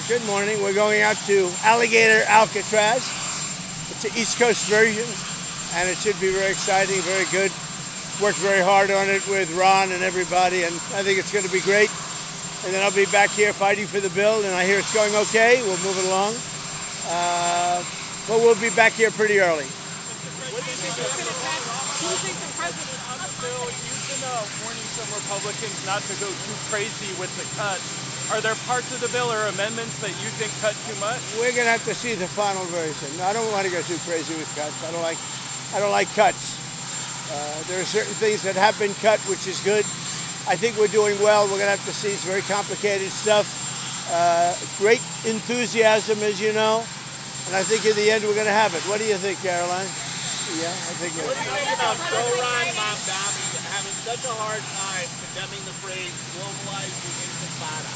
Good morning. We're going out to Alligator Alcatraz. It's an East Coast version, and it should be very exciting, very good. Worked very hard on it with Ron and everybody, and I think it's going to be great. And then I'll be back here fighting for the bill, and I hear it's going okay. We'll move it along. But we'll be back here pretty early. What do you think the president on the bill? You've been warning some Republicans not to go too crazy with the cuts. Are there parts of the bill or amendments that you think cut too much? We're going to have to see the final version. I don't want to go too crazy with cuts. I don't like cuts. There are certain things that have been cut, which is good. I think we're doing well. We're going to have to see. It's very complicated stuff. Great enthusiasm, as you know. And I think in the end we're going to have it. What do you think, Caroline? Yeah, I think it is. What do you think about Ron Mamdani having such a hard time condemning the phrase globalizing intifada?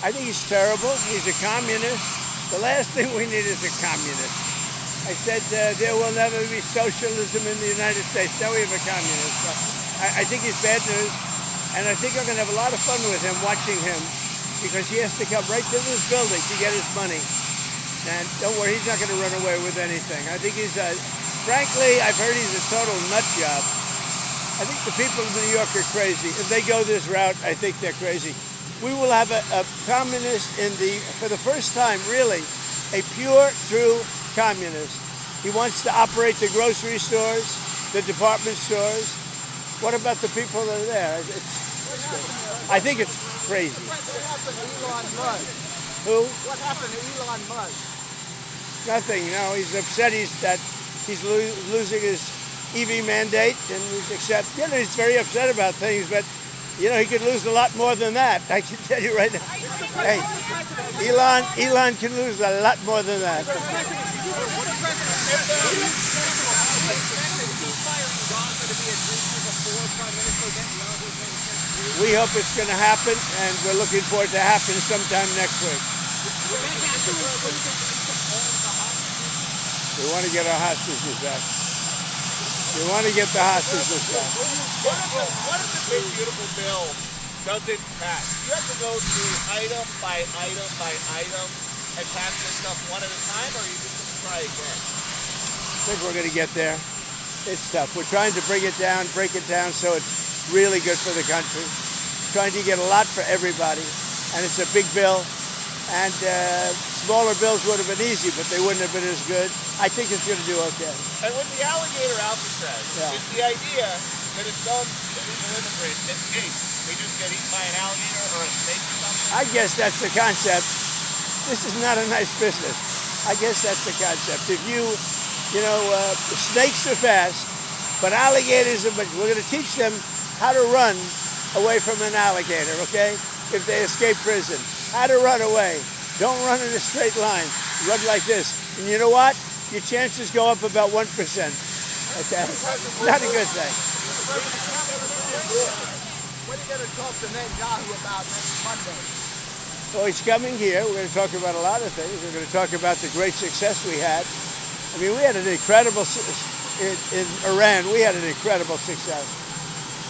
I think he's terrible. He's a communist. The last thing we need is a communist. I said there will never be socialism in the United States. Now we have a communist. So I think he's bad news. And I think I'm going to have a lot of fun with him, watching him, because he has to come right to this building to get his money. And don't worry, he's not going to run away with anything. I think he's, frankly, I've heard he's a total nut job. I think the people of New York are crazy. If they go this route, I think they're crazy. We will have a communist for the first time, really, a pure, true communist. He wants to operate the grocery stores, the department stores. What about the people that are there? I think it's crazy. What happened to Elon Musk? Who? What happened to Elon Musk? Nothing. No, he's upset. He's losing his EV mandate, and he's very upset about things. But he could lose a lot more than that. I can tell you right now. Hey, Elon can lose a lot more than that. We hope it's going to happen, and we're looking forward to happen sometime next week. We want to get our hostages back. We want to get the hostages back. What if the big beautiful bill doesn't pass? You have to go through item by item by item and pass this stuff one at a time, or are you just going to try again? I think we're going to get there. It's tough. We're trying to break it down so it's really good for the country. Trying to get a lot for everybody, and it's a big bill. And smaller bills would have been easy, but they wouldn't have been as good. I think it's going to do okay. And with the Alligator Alcatraz, is the idea that if some illegal immigrant escapes, they just get eaten by an alligator or a snake or something? I guess that's the concept. This is not a nice business. I guess that's the concept. If snakes are fast, but alligators are, we're going to teach them how to run away from an alligator, okay? If they escape prison, how to run away. Don't run in a straight line. Run like this. And you know what? Your chances go up about 1%. Okay? Not a good thing. What are you going to talk to Netanyahu about next Monday? Well, he's coming here. We're going to talk about a lot of things. We're going to talk about the great success we had. I mean, we had an incredible, in Iran, we had an incredible success.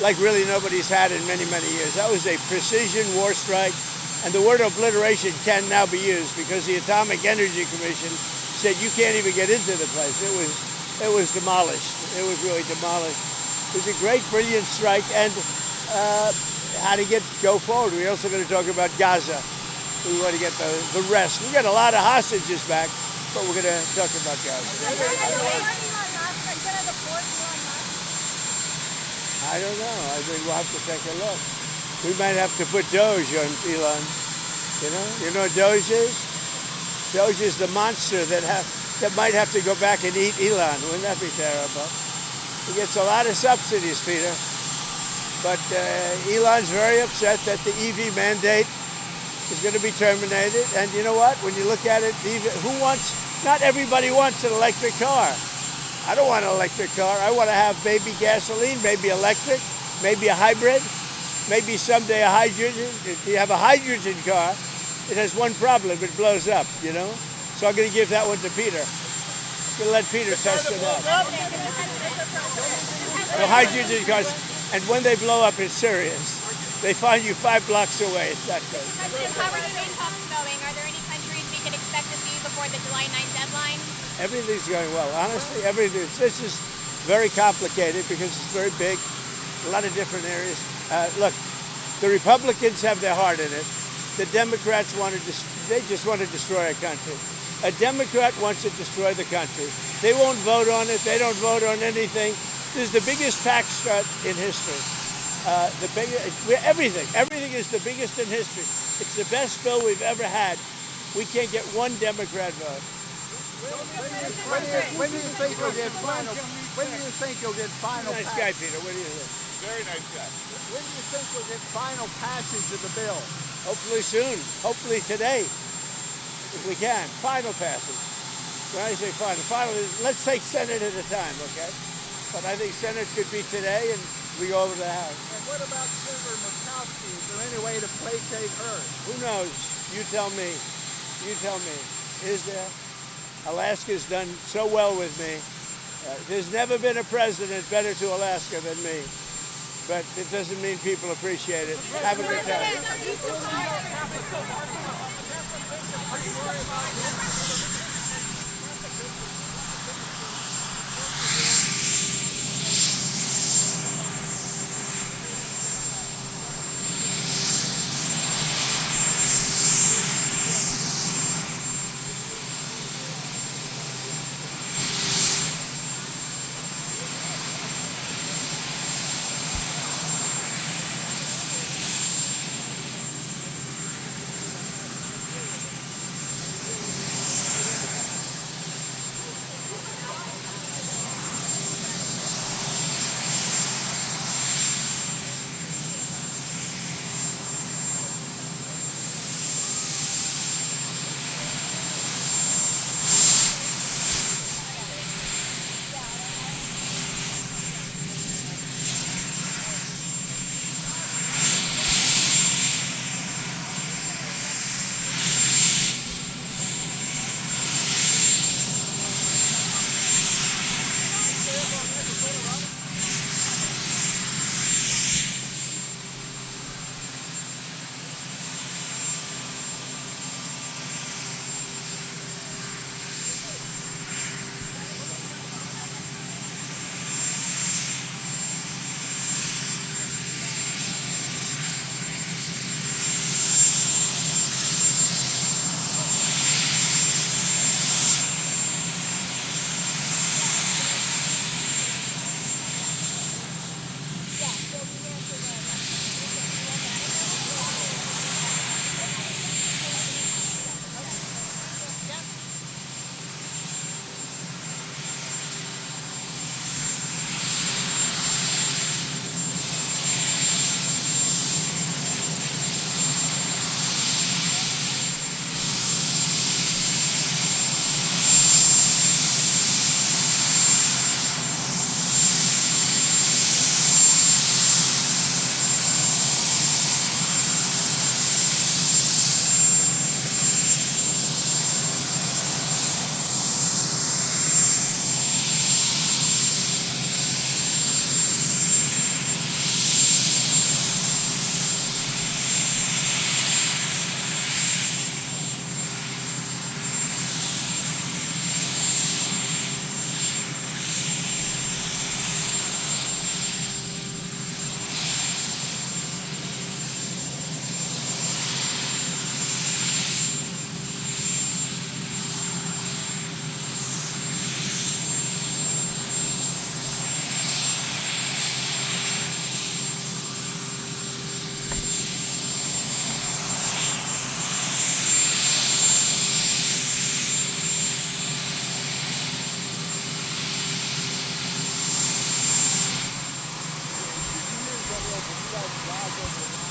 Like really nobody's had in many, many years. That was a precision war strike, and the word obliteration can now be used because the Atomic Energy Commission said you can't even get into the place. It was demolished. It was really demolished. It was a great, brilliant strike, and how to go forward. We're also going to talk about Gaza. We want to get the rest. We got a lot of hostages back, but we're going to talk about Gaza. I don't know. I think we'll have to take a look. We might have to put Doge on Elon. You know what Doge is? Doge is the monster that might have to go back and eat Elon. Wouldn't that be terrible? He gets a lot of subsidies, Peter. But Elon's very upset that the EV mandate is going to be terminated. And you know what? When you look at it, not everybody wants an electric car. I don't want an electric car. I want to have maybe gasoline, maybe electric, maybe a hybrid, maybe someday a hydrogen. If you have a hydrogen car, it has one problem. It blows up, So I'm going to give that one to Peter. I'm going to let Peter test it out. So hydrogen cars, and when they blow up, it's serious. They find you 5 blocks away. It's not good. President, how are trade talks going? Are there any countries we can expect to see before the July 9th deadline? Everything's going well. Honestly, everything. This is very complicated because it's very big, a lot of different areas. Look, the Republicans have their heart in it. The Democrats they just want to destroy our country. A Democrat wants to destroy the country. They won't vote on it. They don't vote on anything. This is the biggest tax cut in history. Everything is the biggest in history. It's the best bill we've ever had. We can't get one Democrat vote. When do you think you'll get final? When do you think you'll get final? Nice guy, Peter. What do you think? Very nice guy. When do you think you'll get final passage of the bill? Hopefully soon. Hopefully today, if we can. Final passage. When I say final is, let's take Senate at a time, okay? But I think Senate could be today, and we go over to the House. And what about Senator Murkowski? Is there any way to placate her? Who knows? You tell me. You tell me. Is there? Alaska's done so well with me. There's never been a president better to Alaska than me. But it doesn't mean people appreciate it. Have a good time. You guys drive over the line.